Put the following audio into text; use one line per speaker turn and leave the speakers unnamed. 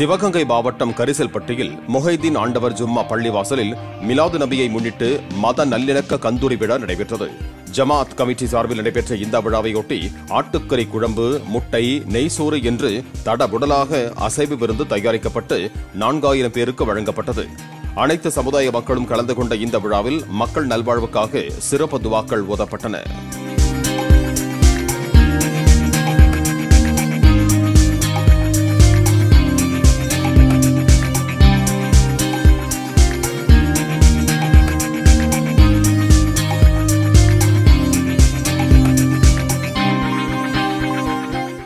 சிவகங்கை மாவட்டம் கரிசல்பட்டியில் முஹைதீன் ஆண்டவர் ஜும்மா பள்ளிவாசலில் மிலாது நபியை முன்னிட்டு மத நல்லிணக்க கந்தூரி விழா நடைபெற்றது. ஜமாத் கமிட்டி சார்பில் நடைபெற்ற இந்த விழாவையொட்டி ஆட்டுக்கறி குழம்பு, முட்டை, நெய்சோறு என்று தடபுடலாக அசைவு விருந்து தயாரிக்கப்பட்டு 4000 பேருக்கு வழங்கப்பட்டது. அனைத்து சமுதாய மக்களும் கலந்து கொண்ட இந்த விழாவில் மக்கள் நல்வாழ்வுக்காக சிறப்பு துவாக்கள் ஓதப்பட்டன.